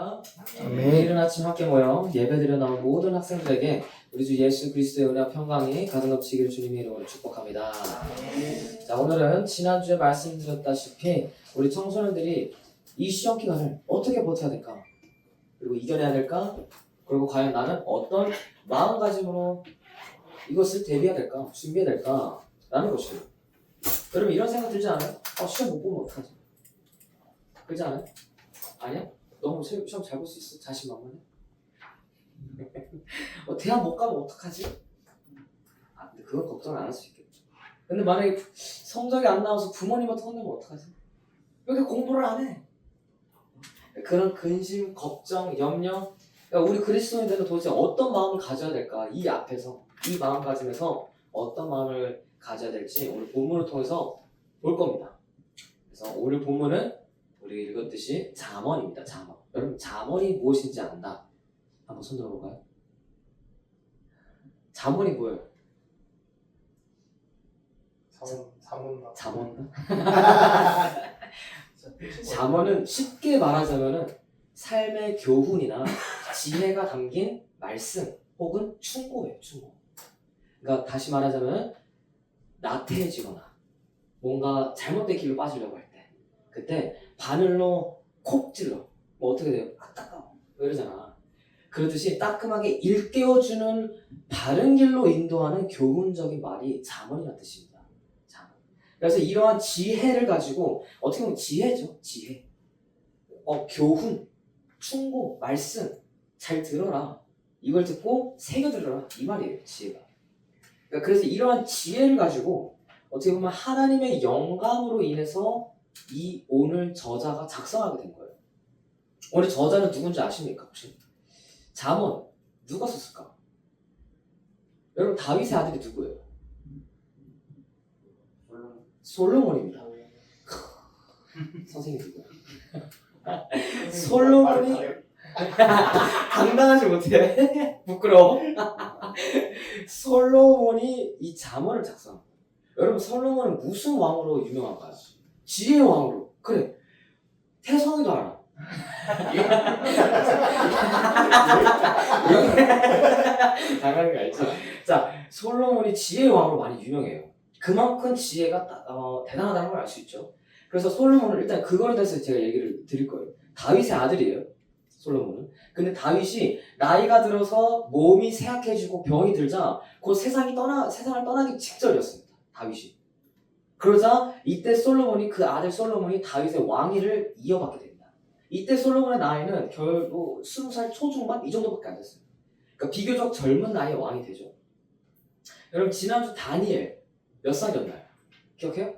할렐루야. 아멘. 이른 아침 함께 모여 예배드려 나온 모든 학생들에게 우리 주 예수 그리스도의 은혜와 평강이 가득 넘치기를 주님의 이름으로 축복합니다. 자, 오늘은 지난주에 말씀드렸다시피 우리 청소년들이 이 시험 기간을 어떻게 버텨야 될까? 그리고 이겨내야 될까? 그리고 과연 나는 어떤 마음가짐으로 이것을 대비해야 될까? 준비해야 될까? 라는 것이에요. 여러분 이런 생각 들지 않아요? 시험 못 보면 어떡하지? 그렇지 않아요? 아니야? 너무 시험 잘 볼 수 있어? 자신만만해? 대학 못 가면 어떡하지? 근데 그건 걱정 안 할 수 있겠죠. 근데 만약에 성적이 안 나와서 부모님한테 혼내면 어떡하지? 왜 이렇게 공부를 안 해? 그런 근심, 걱정, 염려. 그러니까 우리 그리스도인들은 도대체 어떤 마음을 가져야 될까? 이 앞에서, 이 마음가짐에서 어떤 마음을 가져야 될지 오늘 본문을 통해서 볼 겁니다. 그래서 오늘 본문은 우리 읽었듯이 잠언입니다. 잠언. 여러분 잠언이 무엇인지 안다. 한번 손 들어볼까요? 잠언이 뭐예요? 잠언? 잠언은 쉽게 말하자면은 삶의 교훈이나 지혜가 담긴 말씀 혹은 충고예요. 충고. 그러니까 다시 말하자면 나태해지거나 뭔가 잘못된 길로 빠지려고 할 때 그때 바늘로 콕 찔러. 뭐 어떻게 돼요? 따가워. 이러잖아. 그러듯이 따끔하게 일깨워주는 바른 길로 인도하는 교훈적인 말이 잠언이라는 뜻입니다. 잠언. 그래서 이러한 지혜를 가지고 어떻게 보면 지혜죠. 지혜. 교훈, 충고, 말씀 잘 들어라. 이걸 듣고 새겨들어라. 이 말이에요. 지혜가. 그러니까 그래서 이러한 지혜를 가지고 어떻게 보면 하나님의 영감으로 인해서 이 오늘 저자가 작성하게 된 거예요. 오늘 저자는 누군지 아십니까 혹시? 잠언 누가 썼을까? 여러분 다윗의 아들이 누구예요? 솔로몬입니다. 선생님 누구야? 솔로몬이 당당하지 못해. 부끄러워. 솔로몬이 이 잠언을 작성합니다. 여러분 솔로몬은 무슨 왕으로 유명한가요? 지혜의 왕으로. 그래. 태성이도 알아. 당연한 거 알죠? 자, 솔로몬이 지혜의 왕으로 많이 유명해요. 그만큼 지혜가 대단하다는 걸 알 수 있죠. 그래서 솔로몬은 일단 그거에 대해서 제가 얘기를 드릴 거예요. 다윗의 아들이에요. 솔로몬은. 근데 다윗이 나이가 들어서 몸이 쇠약해지고 병이 들자 곧 세상을 떠나기 직전이었습니다. 다윗이. 그러자 이때 그 아들 솔로몬이 다윗의 왕위를 이어받게 됩니다. 이때 솔로몬의 나이는 결국 20살 초중반 이 정도밖에 안 됐어요. 그러니까 비교적 젊은 나이에 왕이 되죠. 여러분 지난주 다니엘 몇 살이었나요? 기억해요?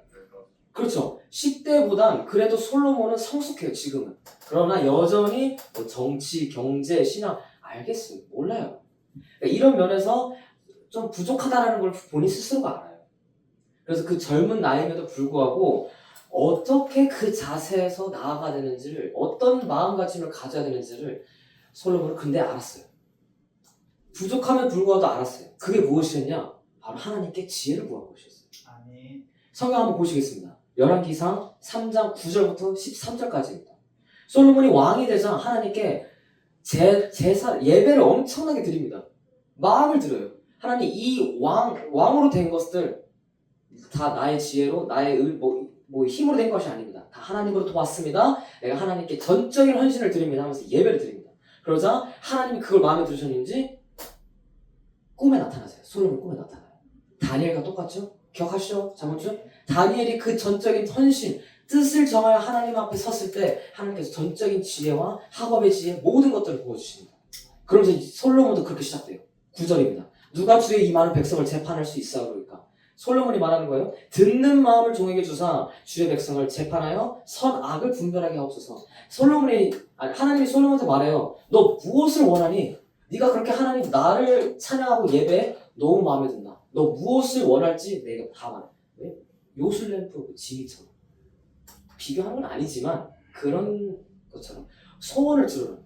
그렇죠. 10대보단 그래도 솔로몬은 성숙해요. 지금은. 그러나 여전히 정치, 경제, 신앙 알겠어요. 몰라요. 그러니까 이런 면에서 좀 부족하다는 걸 본인 스스로가 알아요. 그래서 그 젊은 나이임에도 불구하고 어떻게 그 자세에서 나아가야 되는지를 어떤 마음가짐을 가져야 되는지를 솔로몬은 근데 알았어요. 부족함에 불구하고도 알았어요. 그게 무엇이었냐? 바로 하나님께 지혜를 구한 것이었어요. 아멘. 성경 한번 보시겠습니다. 열왕기상 3장 9절부터 13절까지입니다. 솔로몬이 왕이 되자 하나님께 예배를 엄청나게 드립니다. 마음을 들어요. 하나님 이 왕으로 된 것들 다 나의 지혜로 나의 힘으로 된 것이 아닙니다. 다 하나님으로 도왔습니다. 내가 하나님께 전적인 헌신을 드립니다 하면서 예배를 드립니다. 그러자 하나님이 그걸 마음에 들으셨는지 꿈에 나타나세요. 솔로몬 꿈에 나타나요. 다니엘과 똑같죠? 기억하시죠? 잠언주? 다니엘이 그 전적인 헌신, 뜻을 정하여 하나님 앞에 섰을 때 하나님께서 전적인 지혜와 학업의 지혜 모든 것들을 보여주십니다. 그러면서 솔로몬도 그렇게 시작돼요. 9절입니다. 누가 주의 이 많은 백성을 재판할 수 있어 그러니까 솔로몬이 말하는 거예요. 듣는 마음을 종에게 주사 주의 백성을 재판하여 선악을 분별하게 하옵소서. 하나님이 솔로몬한테 말해요. 너 무엇을 원하니? 네가 그렇게 하나님 나를 찬양하고 예배해? 너무 마음에 든다. 너 무엇을 원할지 내가 다 말해. 왜? 요술램프 지미처럼. 비교하는 건 아니지만 그런 것처럼 소원을 들으라.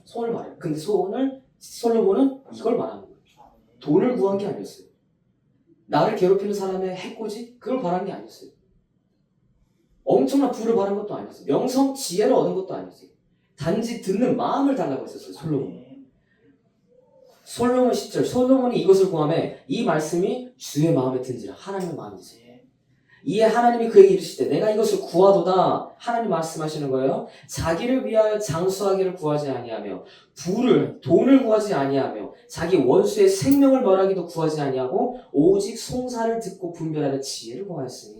소원을 말해요. 근데 솔로몬은 이걸 말하는 거예요. 돈을 구한 게 아니었어요. 나를 괴롭히는 사람의 해코지? 그걸 바라는 게 아니었어요. 엄청난 부를 바란 것도 아니었어요. 명성, 지혜를 얻은 것도 아니었어요. 단지 듣는 마음을 달라고 했었어요. 솔로몬 10절 솔로몬이 이것을 구하매 이 말씀이 주의 마음에 든지라. 하나님의 마음이지. 이에 하나님이 그에게 이르시되 내가 이것을 구하도다. 하나님 말씀하시는 거예요. 자기를 위하여 장수하기를 구하지 아니하며 돈을 구하지 아니하며 자기 원수의 생명을 멸하기도 구하지 아니하고 오직 송사를 듣고 분별하는 지혜를 구하였으니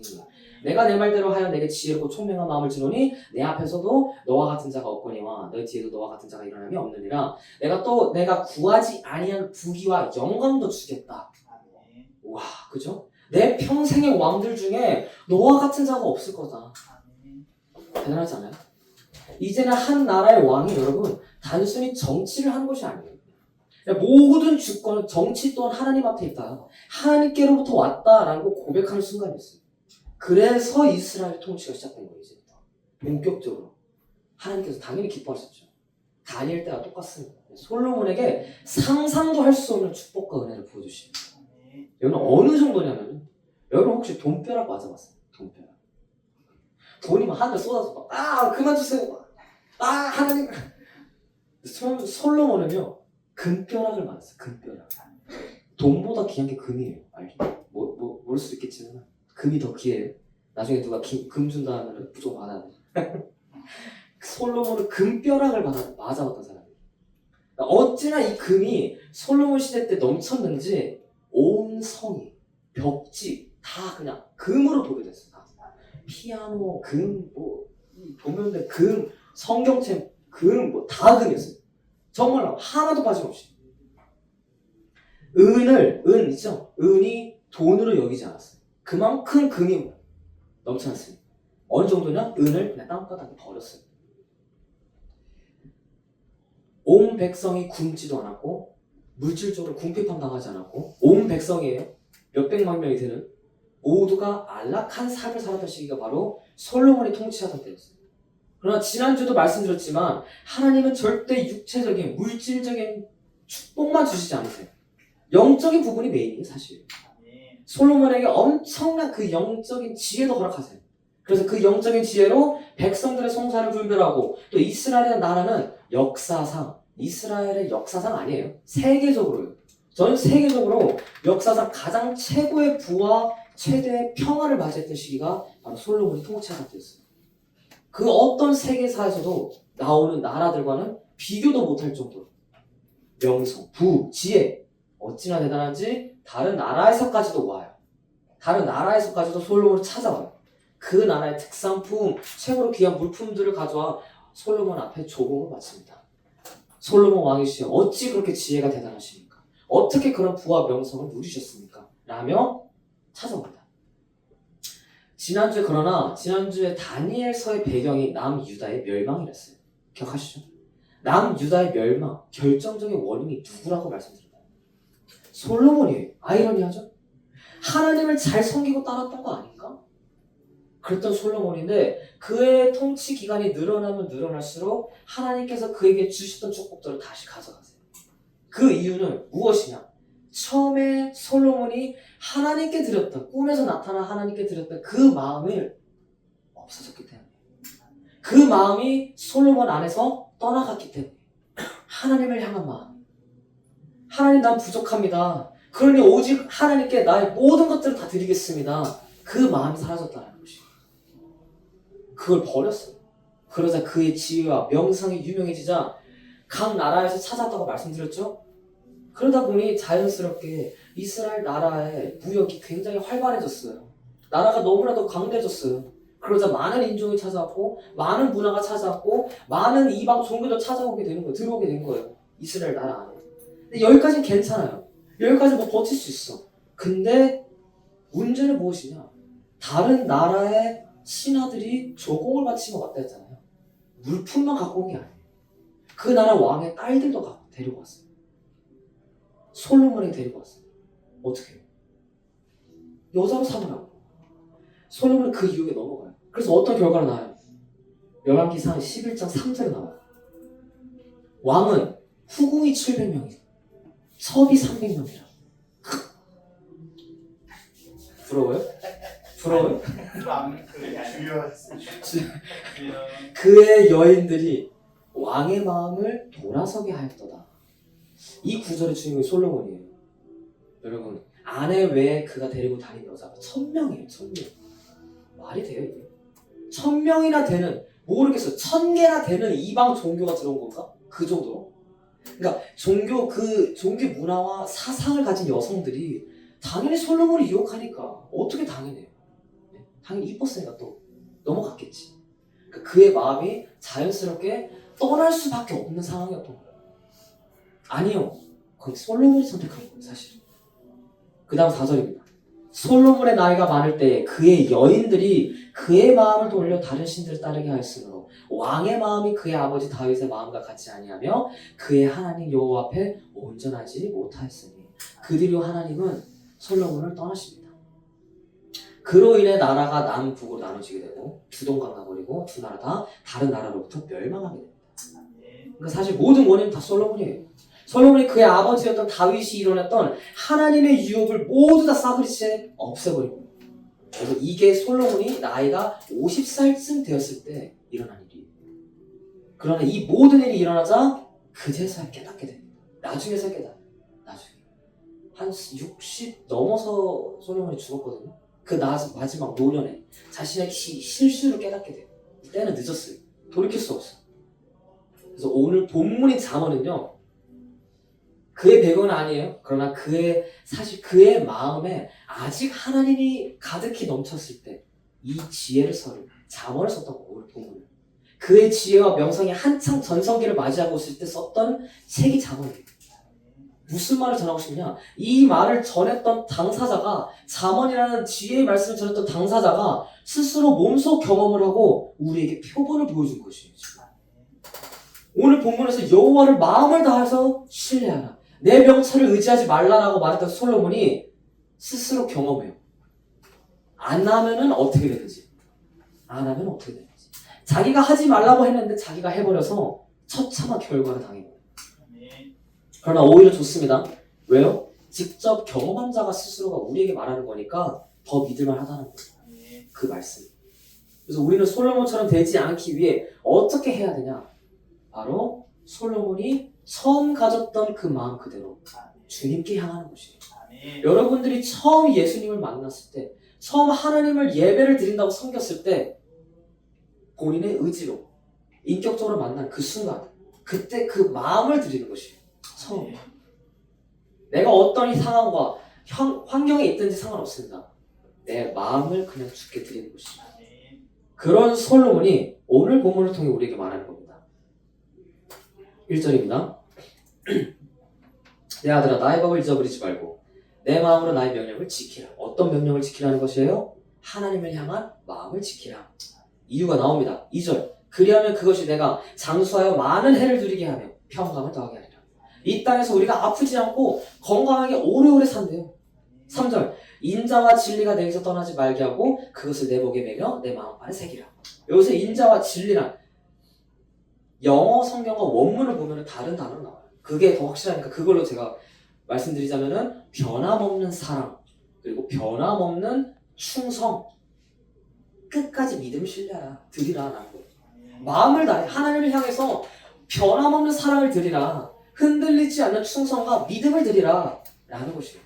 내가 내 말대로 하여 내게 지혜롭고 총명한 마음을 주노니 내 앞에서도 너와 같은 자가 없거니와 너 뒤에도 너와 같은 자가 일어남이 없느니라. 내가 구하지 아니한 부귀와 영광도 주겠다. 와, 그죠? 내 평생의 왕들 중에 너와 같은 자가 없을 거다. 대단하지 않아요? 이제는 한 나라의 왕이 여러분 단순히 정치를 하는 것이 아니에요. 모든 주권은 정치 또한 하나님 앞에 있다. 하나님께로부터 왔다라고 고백하는 순간이었어요. 그래서 이스라엘 통치가 시작된 거예요. 이제부터 본격적으로 하나님께서 당연히 기뻐하셨죠. 다니엘 때와 똑같습니다. 솔로몬에게 상상도 할 수 없는 축복과 은혜를 부어주십니다. 여러분 어느 정도냐면 여러분 혹시 돈벼락 맞아봤어요? 돈벼락. 돈이 막 하늘 쏟아서 그만 주세요. 하나님. 솔로몬은요 금벼락을 맞았어요. 금벼락. 돈보다 귀한 게 금이에요. 알죠? 모를 수도 있겠지만 금이 더 귀해요. 나중에 누가 금 준다 하면 무조건 받아야 돼. 솔로몬은 금벼락을 맞아봤던 사람이에요. 어찌나 이 금이 솔로몬 시대 때 넘쳤는지 온 성이, 벽지 다 그냥 금으로 도배됐어요. 피아노, 금, 도면대 금, 성경책 금, 다 금이었어요. 정말 하나도 빠짐없이. 은 있죠? 은이 돈으로 여기지 않았어요. 그만큼 금이 넘쳐났어요. 어느 정도냐? 은을 그냥 땅바닥에 버렸어요. 온 백성이 굶지도 않았고 물질적으로 궁핍함 당하지 않았고 온 백성이에요. 몇백만 명이 되는 모두가 안락한 삶을 살았던 시기가 바로 솔로몬이 통치하던 때였어요. 그러나 지난주도 말씀드렸지만 하나님은 절대 육체적인 물질적인 축복만 주시지 않으세요. 영적인 부분이 메인이에요. 사실 솔로몬에게 엄청난 그 영적인 지혜도 허락하세요. 그래서 그 영적인 지혜로 백성들의 송사를 분별하고 또 이스라엘의 나라는 역사상 이스라엘의 역사상 아니에요. 세계적으로요. 전 세계적으로 역사상 가장 최고의 부와 최대의 평화를 맞이했던 시기가 바로 솔로몬이 통치하던 때였어요. 그 어떤 세계사에서도 나오는 나라들과는 비교도 못할 정도로 명성, 부, 지혜 어찌나 대단한지 다른 나라에서까지도 와요. 다른 나라에서까지도 솔로몬을 찾아와요. 그 나라의 특산품, 최고로 귀한 물품들을 가져와 솔로몬 앞에 조공을 바칩니다. 솔로몬 왕이시여 어찌 그렇게 지혜가 대단하십니까? 어떻게 그런 부와 명성을 누리셨습니까? 라며 찾아옵니다. 지난주에 다니엘서의 배경이 남유다의 멸망이랬어요. 기억하시죠? 남유다의 멸망, 결정적인 원인이 누구라고 말씀드렸나요? 솔로몬이에요. 아이러니하죠? 하나님을 잘 섬기고 따랐던 거 아닌가? 그랬던 솔로몬인데 그의 통치 기간이 늘어나면 늘어날수록 하나님께서 그에게 주셨던 축복들을 다시 가져가세요. 그 이유는 무엇이냐? 처음에 솔로몬이 하나님께 드렸던 꿈에서 나타난 하나님께 드렸던 그 마음을 없어졌기 때문에 그 마음이 솔로몬 안에서 떠나갔기 때문에 하나님을 향한 마음 하나님 난 부족합니다. 그러니 오직 하나님께 나의 모든 것들을 다 드리겠습니다. 그 마음이 사라졌다는 것이 그걸 버렸어요. 그러자 그의 지혜와 명성이 유명해지자 각 나라에서 찾았다고 말씀드렸죠? 그러다 보니 자연스럽게 이스라엘 나라의 무역이 굉장히 활발해졌어요. 나라가 너무나도 강대해졌어요. 그러자 많은 인종이 찾아왔고 많은 문화가 찾아왔고 많은 이방 종교도 찾아오게 되는 거예요. 들어오게 된 거예요. 이스라엘 나라 안에. 근데 여기까지는 괜찮아요. 여기까지 뭐 버틸 수 있어. 근데 문제는 무엇이냐? 다른 나라의 신하들이 조공을 바치며 왔다 했잖아요. 물품만 갖고 온 게 아니에요. 그 나라 왕의 딸들도 데리고 왔어요. 솔로몬이 데리고 왔어요. 어떻게 해요? 여자로 삼으라고. 솔로몬은 그 이후에 넘어가요. 그래서 어떤 결과가 나와요? 열왕기상 11장 3절에 나와요. 왕은 후궁이 700명이고 첩이 300명이라. 부러워요? 부러워요? 그의 여인들이 왕의 마음을 돌아서게 하였도다. 이 구절의 주인공이 솔로몬이에요. 여러분, 아내 외에 그가 데리고 다닌 여자가 1000명이에요. 1000명. 말이 돼요 이게? 1000명이나 되는, 모르겠어요. 1000개나 되는 이방 종교가 들어온 건가? 그 정도로? 그러니까 종교 문화와 사상을 가진 여성들이 당연히 솔로몬을 유혹하니까 어떻게 당연해요? 네? 당연히 이뻤으니까 또 넘어갔겠지. 그러니까 그의 마음이 자연스럽게 떠날 수밖에 없는 상황이었던 거예요. 아니요. 그건 솔로몬이 선택한 거예요, 사실. 그 다음 4절입니다. 솔로몬의 나이가 많을 때에 그의 여인들이 그의 마음을 돌려 다른 신들을 따르게 하였으므로 왕의 마음이 그의 아버지 다윗의 마음과 같지 아니하며 그의 하나님 여호와 앞에 온전하지 못하였으니 그뒤로 하나님은 솔로몬을 떠나십니다. 그로 인해 나라가 남북으로 나눠지게 되고 두 동강 나버리고 두 나라 다 다른 나라로부터 멸망하게 됩니다. 그러니까 사실 모든 원인은 다 솔로몬이에요. 솔로몬이 그의 아버지였던 다윗이 이뤄냈던 하나님의 유업을 모두 다 싸그리째 없애버리고, 그래서 이게 솔로몬이 나이가 50살쯤 되었을 때 일어난 일이에요. 그러나 이 모든 일이 일어나자 그제서야 깨닫게 됩니다. 나중에서 깨닫아요. 나중에 한 60 넘어서 솔로몬이 죽었거든요. 그 마지막 노년에 자신의 실수를 깨닫게 돼요. 때는 늦었어요. 돌이킬 수 없어요. 그래서 오늘 본문인 잠언은요, 그의 배경은 아니에요. 그러나 사실 그의 마음에 아직 하나님이 가득히 넘쳤을 때 이 지혜를 잠언을 썼던 거예요. 오늘 본문은. 그의 지혜와 명성이 한창 전성기를 맞이하고 있을 때 썼던 책이 잠언이에요. 무슨 말을 전하고 싶냐? 이 말을 전했던 당사자가, 잠언이라는 지혜의 말씀을 전했던 당사자가 스스로 몸소 경험을 하고 우리에게 표본을 보여준 것이에요. 오늘 본문에서 여호와를 마음을 다해서 신뢰하라, 내 명철을 의지하지 말라라고 말했던 솔로몬이 스스로 경험해요. 안 하면은 어떻게 되는지, 안 하면 어떻게 되는지. 자기가 하지 말라고 했는데 자기가 해버려서 처참한 결과를 당해요. 그러나 오히려 좋습니다. 왜요? 직접 경험한 자가 스스로가 우리에게 말하는 거니까 더 믿을만 하다는 거예요. 그 말씀. 그래서 우리는 솔로몬처럼 되지 않기 위해 어떻게 해야 되냐? 바로 솔로몬이 처음 가졌던 그 마음 그대로 주님께 향하는 것이에요. 여러분들이 처음 예수님을 만났을 때, 처음 하나님을 예배를 드린다고 섬겼을 때 본인의 의지로 인격적으로 만난 그 순간, 그때 그 마음을 드리는 것이에요. 처음. 내가 어떤 상황과 환경에 있든지 상관없습니다. 내 마음을 그냥 주께 드리는 것이에요. 그런 솔로몬이 오늘 본문을 통해 우리에게 말하는 겁니다. 1절입니다. 내 아들아, 나의 법을 잊어버리지 말고 내 마음으로 나의 명령을 지키라. 어떤 명령을 지키라는 것이에요? 하나님을 향한 마음을 지키라. 이유가 나옵니다. 2절. 그리하면 그것이 내가 장수하여 많은 해를 누리게 하며 평강을 더하게 하리라. 이 땅에서 우리가 아프지 않고 건강하게 오래오래 산대요. 3절. 인자와 진리가 내게서 떠나지 말게 하고 그것을 내 목에 매며 내 마음판에 새기라. 여기서 인자와 진리란 영어 성경과 원문을 보면 다른 단어로 나와요. 그게 더 확실하니까 그걸로 제가 말씀드리자면은 변함없는 사랑, 그리고 변함없는 충성, 끝까지 믿음을 드리라 라는 거예요. 마음을 다해 하나님을 향해서 변함없는 사랑을 드리라, 흔들리지 않는 충성과 믿음을 드리라 라는 것이에요.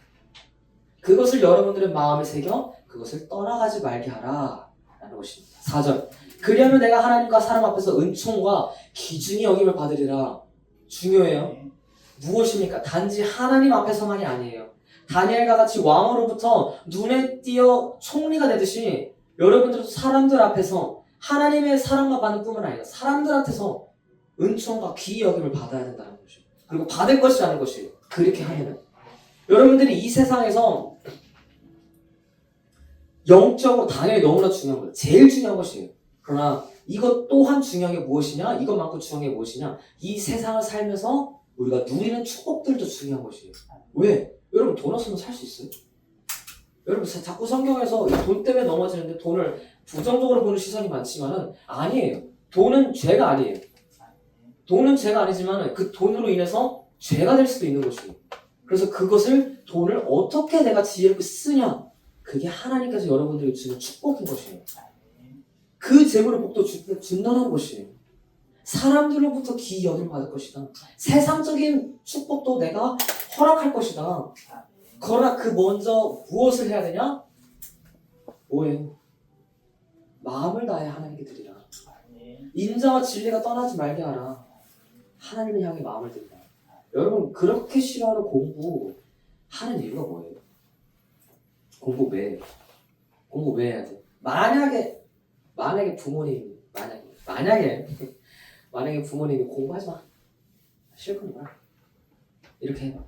그것을 여러분들의 마음에 새겨 그것을 떠나가지 말게 하라 라는 것입니다. 4절. 그리하면 내가 하나님과 사람 앞에서 은총과 기중의 여김을 받으리라. 중요해요. 무엇입니까? 단지 하나님 앞에서만이 아니에요. 다니엘과 같이 왕으로부터 눈에 띄어 총리가 되듯이 여러분들도 사람들 앞에서 하나님의 사랑만 받는 뿐만 아니라 사람들한테서 은총과 귀의 여김을 받아야 된다는 것이에요. 그리고 받을 것이라는 것이에요. 그렇게 하면은 여러분들이 이 세상에서 영적으로 당연히 너무나 중요한 거예요. 제일 중요한 것이에요. 그러나 이것 또한 중요한 게 무엇이냐? 이것만큼 중요한 게 무엇이냐? 이 세상을 살면서 우리가 누리는 축복들도 중요한 것이에요. 왜? 여러분 돈 없으면 살 수 있어요? 여러분 자꾸 성경에서 돈 때문에 넘어지는데 돈을 부정적으로 보는 시선이 많지만은 아니에요. 돈은 죄가 아니에요. 돈은 죄가 아니지만 그 돈으로 인해서 죄가 될 수도 있는 것이에요. 그래서 그것을 돈을 어떻게 내가 지혜롭게 쓰냐, 그게 하나님께서 여러분들에게 주는 축복인 것이에요. 그 재물의 복도 준다는 것이에요. 사람들로부터 기여를 받을 것이다. 세상적인 축복도 내가 허락할 것이다. 그러나 그 먼저 무엇을 해야 되냐? 뭐예요? 마음을 다해 하나님께 드리라. 인자와 진리가 떠나지 말게 하라. 하나님을 향해 마음을 드리라. 여러분 그렇게 싫어하는 공부 하는 이유가 뭐예요? 공부 왜 해요? 공부 왜 해야 돼? 만약에 부모님이 만약에 부모님이 공부하지 마. 싫거나 이렇게 해봐.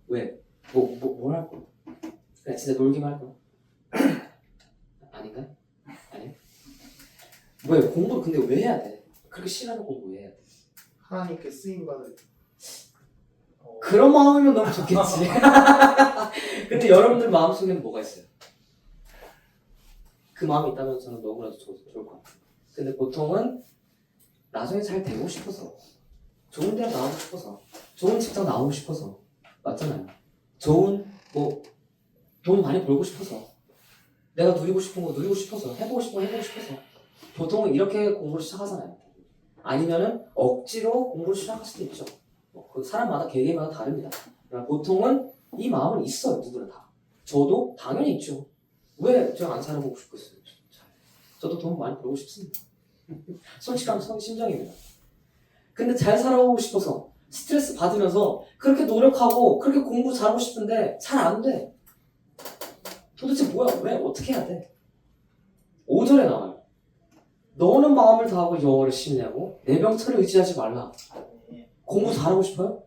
왜? 뭘 할 거야? 그냥 진짜 놀기만 할 거야? 아닌가? 아니야? 왜? 공부를 근데 왜 해야 돼? 그렇게 싫어하는 공부 왜 해야 돼? 하나님께 쓰임받을 그런 마음이면 너무 좋겠지. 근데 여러분들 마음속에는 뭐가 있어요? 그 마음이 있다면 저는 너무나도 좋을 것 같아요. 근데 보통은 나중에 잘 되고 싶어서, 좋은 대학 나오고 싶어서, 좋은 직장 나오고 싶어서, 맞잖아요. 좋은 돈 많이 벌고 싶어서, 내가 누리고 싶은 거 누리고 싶어서, 해보고 싶은 거 해보고 싶어서 보통은 이렇게 공부를 시작하잖아요. 아니면은 억지로 공부를 시작할 수도 있죠. 그 사람마다 개개인마다 다릅니다. 그러나 보통은 이 마음은 있어요. 누구나 다. 저도 당연히 있죠. 왜 제가 안 살아보고 싶겠어요? 저도 돈 많이 벌고 싶습니다. 솔직한 심정입니다. 근데 잘 살아보고 싶어서 스트레스 받으면서 그렇게 노력하고 그렇게 공부 잘하고 싶은데 잘 안 돼. 도대체 뭐야? 왜? 어떻게 해야 돼? 5절에 나와요. 너는 마음을 다하고 여호와를 신뢰하고 내 명철을 의지하지 말라. 공부 잘하고 싶어요?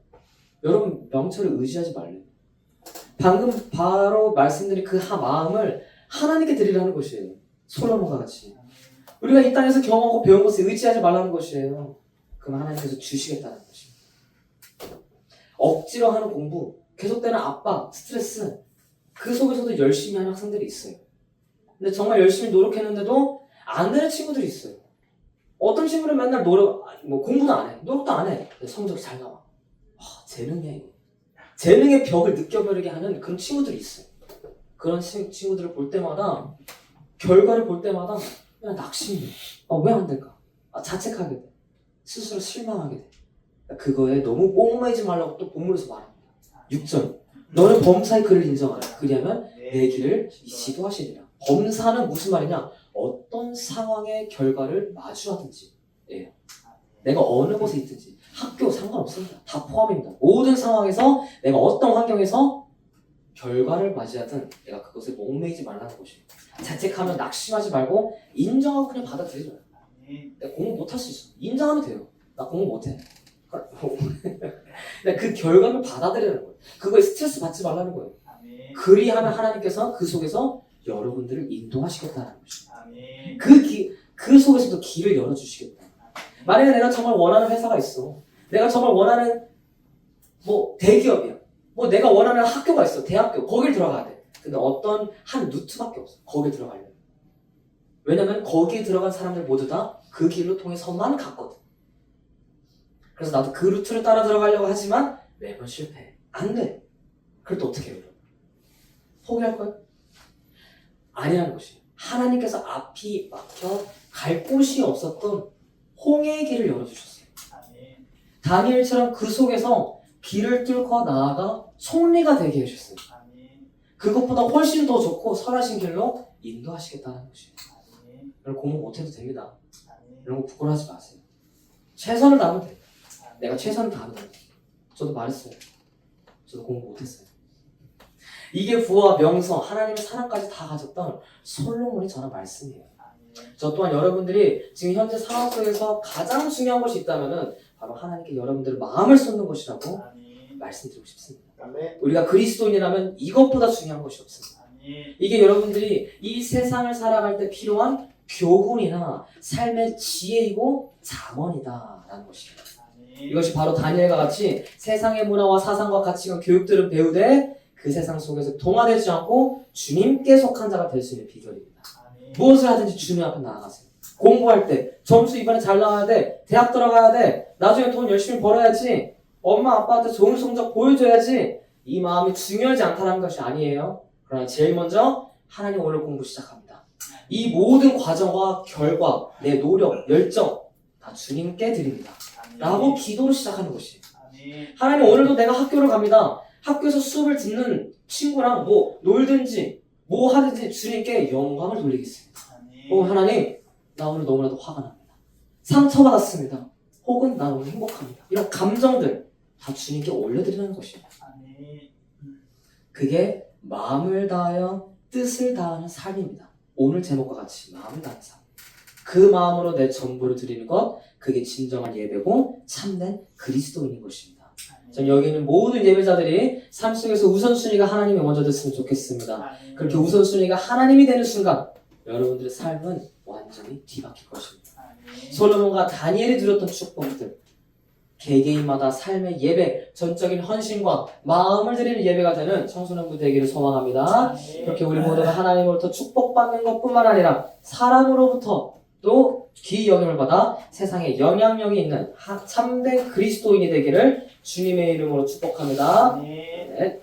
여러분 명철을 의지하지 말래요. 방금 바로 말씀드린 그 마음을 하나님께 드리라는 것이에요. 솔로몬과 같이. 우리가 이 땅에서 경험하고 배운 것을 의지하지 말라는 것이에요. 그럼 하나님께서 주시겠다는 것입니다. 억지로 하는 공부, 계속되는 압박, 스트레스, 그 속에서도 열심히 하는 학생들이 있어요. 근데 정말 열심히 노력했는데도 안 되는 친구들이 있어요. 어떤 친구는 맨날 공부도 안 해. 노력도 안 해. 근데 성적이 잘 나와. 재능이야, 이거. 재능의 벽을 느껴버리게 하는 그런 친구들이 있어요. 그런 친구들을 볼 때마다, 결과를 볼 때마다 그냥 낙심이. 왜 안 될까? 자책하게 돼. 스스로 실망하게 돼. 그거에 너무 꽁매지 말라고 또 본문에서 말합니다. 6절. 너는 범사의 그를 인정하라. 그리하면 내 길을 지도하시리라. 범사는 무슨 말이냐? 어떤 상황의 결과를 마주하든지, 예. 내가 어느 곳에 있든지, 학교 상관없습니다. 다 포함입니다. 모든 상황에서 내가 어떤 환경에서 결과를 맞이하든 내가 그것에 목매이지 말라는 것이에요. 자책하면 낙심하지 말고 인정하고 그냥 받아들여요. 내가 공부 못할 수 있어. 인정하면 돼요. 나 공부 못해. 그 결과를 받아들이는 거예요. 그거에 스트레스 받지 말라는 거예요. 그리하면 하나님께서 그 속에서 여러분들을 인도하시겠다는 것이에요. 그 속에서도 길을 열어주시겠다. 만약에 내가 정말 원하는 회사가 있어. 내가 정말 원하는 대기업이야. 내가 원하는 학교가 있어. 대학교. 거길 들어가야 돼. 근데 어떤 한 루트밖에 없어. 거길 들어가려면. 왜냐면 거기에 들어간 사람들 모두 다 그 길로 통해서만 갔거든. 그래서 나도 그 루트를 따라 들어가려고 하지만 매번 실패해. 안 돼. 그럴 때 어떻게 해요? 포기할 거야? 아니라는 것이. 하나님께서 앞이 막혀 갈 곳이 없었던 홍해의 길을 열어주셨어요. 다니엘처럼 그 속에서 길을 뚫고 나아가 총리가 되게 해주셨어요. 그것보다 훨씬 더 좋고 선하신 길로 인도하시겠다는 것이에요. 여러분 공부 못해도 됩니다. 이런 거 부끄러워하지 마세요. 최선을 다하면 돼요. 내가 최선을 다하면 돼요. 저도 말했어요. 저도 공부 못했어요. 이게 부와 명성, 하나님의 사랑까지 다 가졌던 솔로몬이 전한 말씀이에요. 저 또한 여러분들이 지금 현재 상황 속에서 가장 중요한 것이 있다면 바로 하나님께 여러분들의 마음을 쏟는 것이라고 말씀드리고 싶습니다. 우리가 그리스도인이라면 이것보다 중요한 것이 없습니다. 이게 여러분들이 이 세상을 살아갈 때 필요한 교훈이나 삶의 지혜이고 잠언이다라는 것입니다. 이것이 바로 다니엘과 같이 세상의 문화와 사상과 가치관, 교육들을 배우되 그 세상 속에서 동화되지 않고 주님께 속한 자가 될 수 있는 비결입니다. 무엇을 하든지 주님 앞에 나아가세요. 공부할 때 점수 이번에 잘 나와야 돼. 대학 들어가야 돼. 나중에 돈 열심히 벌어야지. 엄마 아빠한테 좋은 성적 보여줘야지. 이 마음이 중요하지 않다는 것이 아니에요. 그러나 제일 먼저 하나님 오늘 공부 시작합니다. 이 모든 과정과 결과, 내 노력, 열정 다 주님께 드립니다. 아멘. 라고 기도로 시작하는 것이에요. 아멘. 하나님 오늘도 내가 학교를 갑니다. 학교에서 수업을 듣는 친구랑 뭐 놀든지 뭐 하든지 주님께 영광을 돌리겠습니다. 아멘. 하나님 나 오늘 너무나도 화가 납니다. 상처받았습니다. 혹은 나 오늘 행복합니다. 이런 감정들 다 주님께 올려드리는 것입니다. 아멘. 그게 마음을 다하여 뜻을 다하는 삶입니다. 오늘 제목과 같이 마음을 다하는 삶. 그 마음으로 내 전부를 드리는 것, 그게 진정한 예배고 참된 그리스도인인 것입니다. 전 여기 있는 모든 예배자들이 삶 속에서 우선순위가 하나님이 먼저 됐으면 좋겠습니다. 아멘. 그렇게 우선순위가 하나님이 되는 순간 여러분들의 삶은 완전히 뒤바뀔 것입니다. 아멘. 솔로몬과 다니엘이 누렸던 축복들, 개개인마다 삶의 예배, 전적인 헌신과 마음을 드리는 예배가 되는 청소년부 되기를 소망합니다. 아멘. 그렇게 우리 모두가 하나님으로부터 축복받는 것뿐만 아니라 사람으로부터 또 귀히 여김을 받아 세상에 영향력이 있는 참된 그리스도인이 되기를 주님의 이름으로 축복합니다. 아멘. 네.